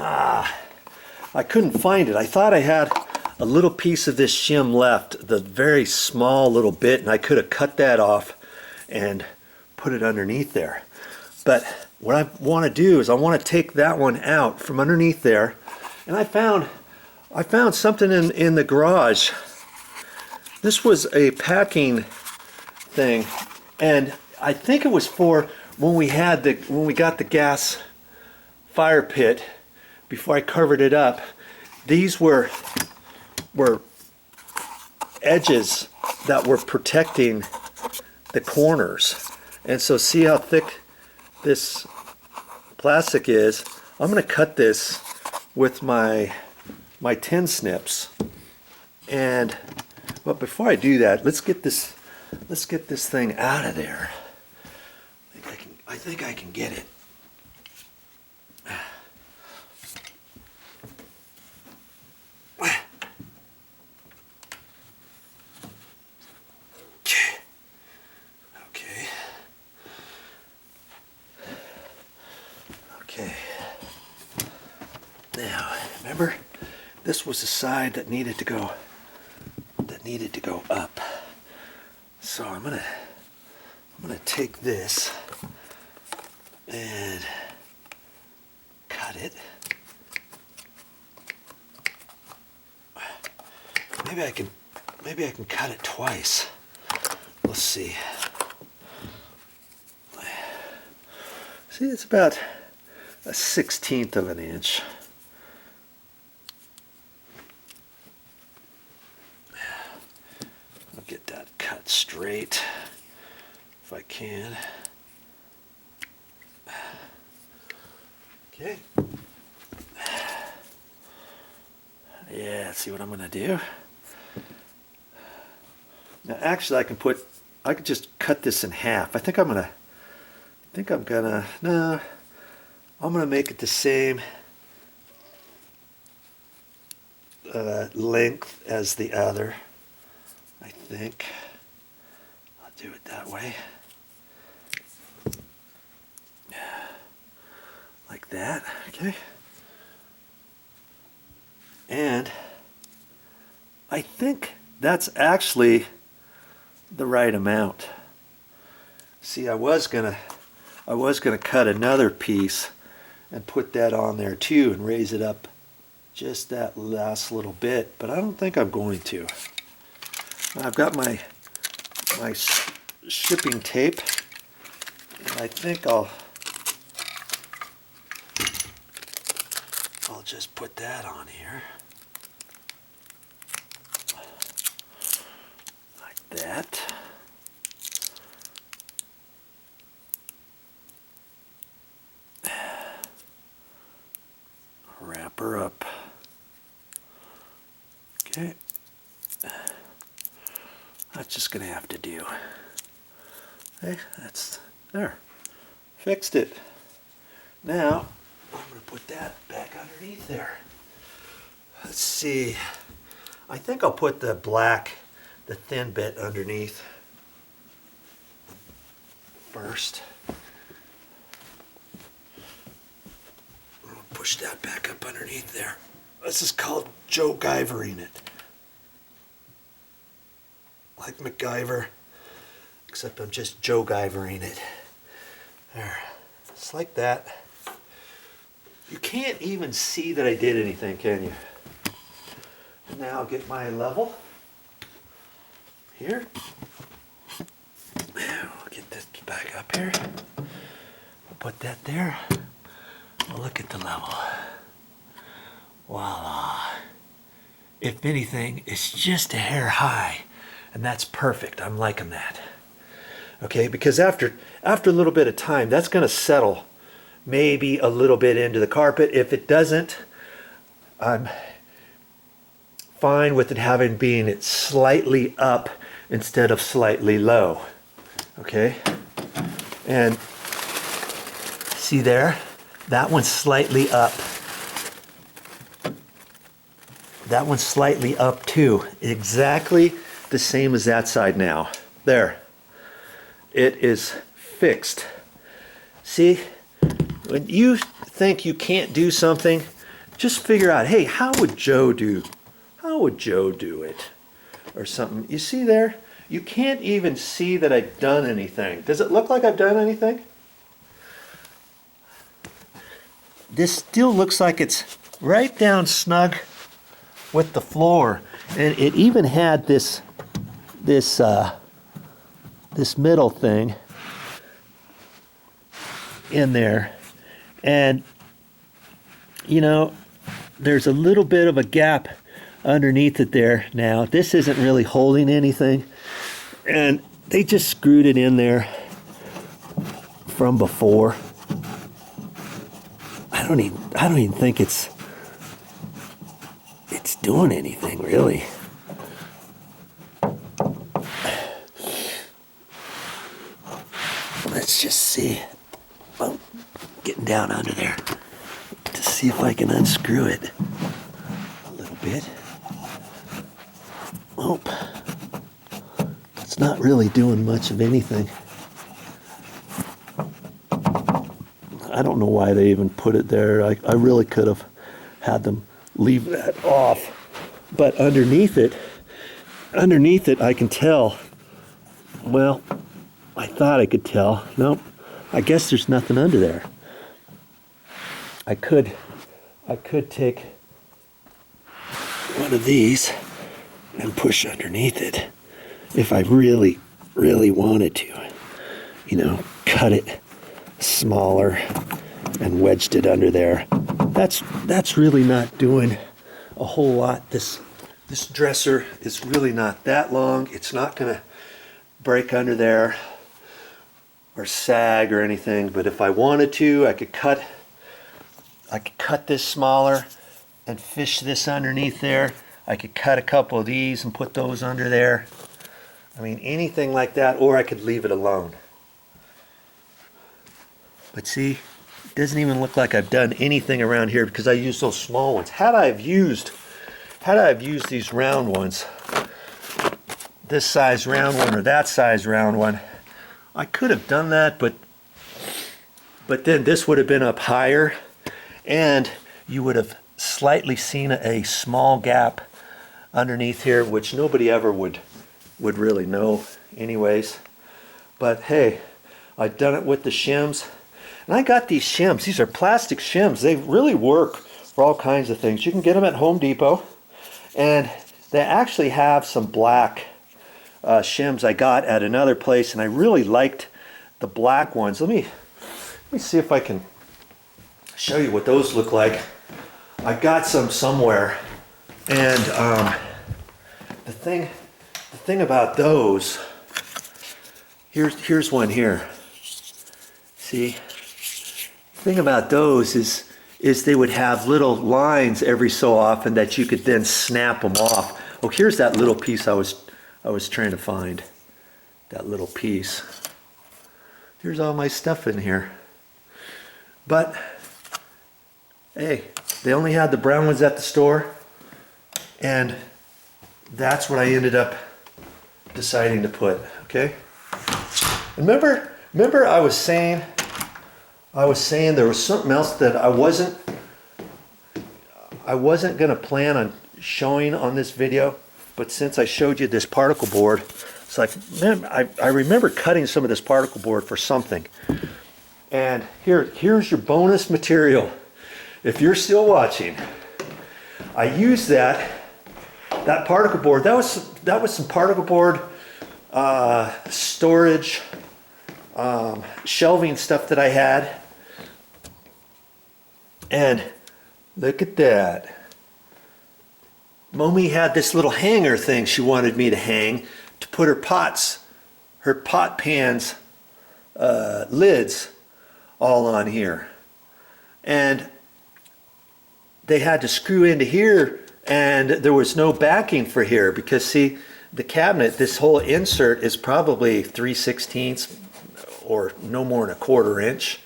I couldn't find it. I thought I had a little piece of this shim left, the very small little bit, and I could have cut that off and put it underneath there. But what I want to do is I want to take that one out from underneath there, and I found something in the garage. This was a packing thing, and I think it was for when we got the gas fire pit. Before I covered it up, these were edges that were protecting the corners. And so see how thick this plastic is. I'm going to cut this with my tin snips. But before I do that, let's get this thing out of there. I think I can get it. Now, remember, this was the side that needed to go up. So I'm gonna take this and cut it. Maybe I can cut it twice. Let's see. See, it's about a 1/16 of an inch. I'll get that cut straight if I can. Okay. Yeah, see what I'm gonna do? Now actually I could just cut this in half. I'm gonna make it the same length as the other. I think I'll do it that way, like that. Okay, and I think that's actually the right amount. See, I was gonna cut another piece and put that on there too and raise it up just that last little bit, but I don't think I'm going to. I've got my shipping tape, and I think I'll just put that on here like that. Wrap her up. Okay. That's just gonna have to do. Okay, that's there. Fixed it. Now I'm gonna put that back underneath there. Let's see. I think I'll put the thin bit underneath first. Push that back up underneath there. This is called Joe-givering it. Like MacGyver, except I'm just Joe-givering it. There, just like that. You can't even see that I did anything, can you? And now I'll get my level here. I'll get this back up here. I'll put that there. Look at the level. Voila. If anything, it's just a hair high, and that's perfect. I'm liking that. Okay, because after a little bit of time, that's going to settle maybe a little bit into the carpet. If it doesn't, I'm fine with it being slightly up instead of slightly low. Okay, and see there? That one's slightly up. That one's slightly up too. Exactly the same as that side now. There. It is fixed. See, when you think you can't do something, just figure out, hey, how would Joe do it? Or something. You see there? You can't even see that I've done anything. Does it look like I've done anything? This still looks like it's right down snug with the floor. And it even had this middle thing in there. And you know, there's a little bit of a gap underneath it there now. This isn't really holding anything. And they just screwed it in there from before. I don't even think it's doing anything really. Let's just see. Oh, getting down under there to see if I can unscrew it a little bit. Oh, it's not really doing much of anything. I don't know why they even put it there. I really could have had them leave that off. But underneath it I can tell. Well, I thought I could tell. Nope. I guess there's nothing under there. I could take one of these and push underneath it if I really, really wanted to. You know, cut it smaller and wedged it under there. That's really not doing a whole lot. This dresser is really not that long. It's not gonna break under there or sag or anything, but if I wanted to, I could cut this smaller and fish this underneath there. I could cut a couple of these and put those under there. I mean, anything like that, or I could leave it alone. But see, it doesn't even look like I've done anything around here because I used those small ones. Had I have used these round ones, this size round one or that size round one, I could have done that, but then this would have been up higher and you would have slightly seen a small gap underneath here, which nobody ever would really know anyways. But hey, I've done it with the shims. And I got these shims. These are plastic shims. They really work for all kinds of things. You can get them at Home Depot. And they actually have some black shims I got at another place, and I really liked the black ones. Let me see if I can show you what those look like. I got some somewhere, and the thing about those, here's one here. See, the thing about those is they would have little lines every so often that you could then snap them off. Oh, here's that little piece I was trying to find. That little piece. Here's all my stuff in here. But hey, they only had the brown ones at the store, and that's what I ended up deciding to put. Okay. Remember I was saying there was something else that I wasn't gonna plan on showing on this video, but since I showed you this particle board, it's like, man, I remember cutting some of this particle board for something. And here's your bonus material. If you're still watching, I used that particle board. That was some particle board storage shelving stuff that I had. And look at that. Momi had this little hanger thing she wanted me to hang to put her pot pans lids all on here. And they had to screw into here, and there was no backing for here because see, the cabinet, this whole insert is probably 3/16 or no more than 1/4 inch.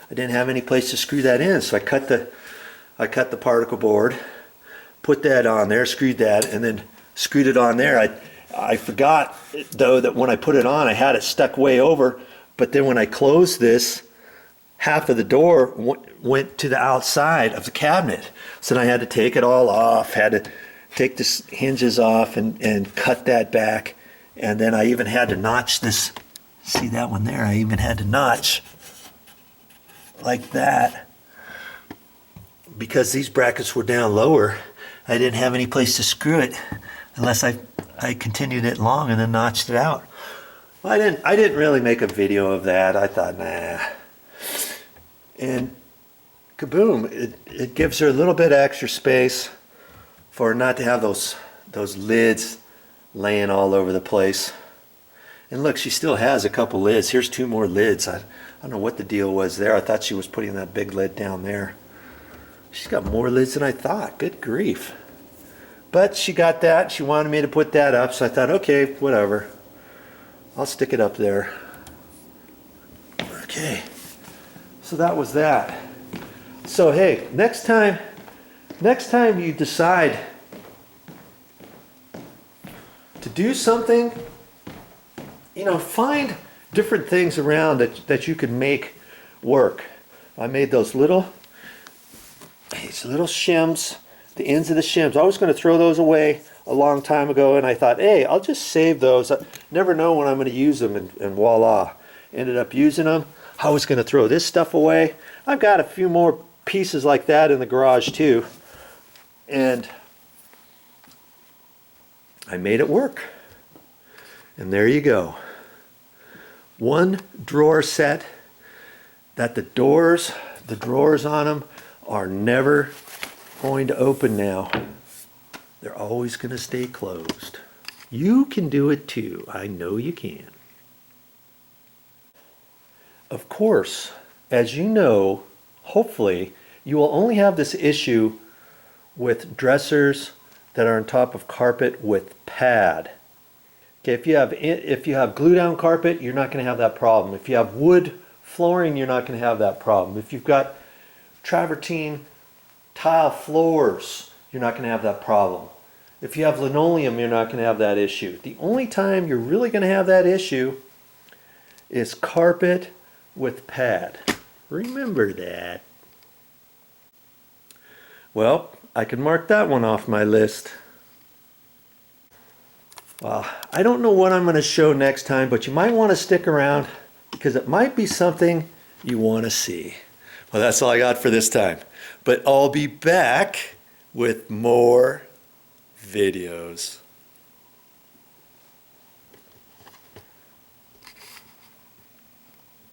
I didn't have any place to screw that in, so I cut the particle board, put that on there, screwed that, and then screwed it on there. I forgot though that when I put it on, I had it stuck way over, but then when I closed this, half of the door went to the outside of the cabinet. So then I had to take it all off, had to take the hinges off and cut that back. And then I even had to notch this, see that one there? I even had to notch like that because these brackets were down lower. I didn't have any place to screw it unless I continued it long and then notched it out. Well, I didn't really make a video of that. I thought, nah. And kaboom, it gives her a little bit extra space for her not to have those lids laying all over the place. And look, she still has a couple lids. Here's 2 more lids. I don't know what the deal was there. I thought she was putting that big lid down there. She's got more lids than I thought. Good grief. But she got that. She wanted me to put that up, so I thought, okay, whatever. I'll stick it up there. Okay. So that was that. So hey, next time you decide to do something, find different things around that you can make work. I made these little shims, the ends of the shims. I was going to throw those away a long time ago, and I thought, hey, I'll just save those. I never know when I'm going to use them, and voila. Ended up using them. I was going to throw this stuff away. I've got a few more pieces like that in the garage too, and I made it work. And there you go. One drawer set that the drawers on them are never going to open now. They're always going to stay closed. You can do it too. I know you can. Of course, as you know, hopefully, you will only have this issue with dressers that are on top of carpet with pad. Okay, if you have glue down carpet, you're not going to have that problem. If you have wood flooring, you're not going to have that problem. If you've got travertine tile floors, you're not going to have that problem. If you have linoleum, you're not going to have that issue. The only time you're really going to have that issue is carpet with pad. Remember that. Well, I can mark that one off my list. Well, I don't know what I'm going to show next time, but you might want to stick around because it might be something you want to see. Well, that's all I got for this time. But I'll be back with more videos.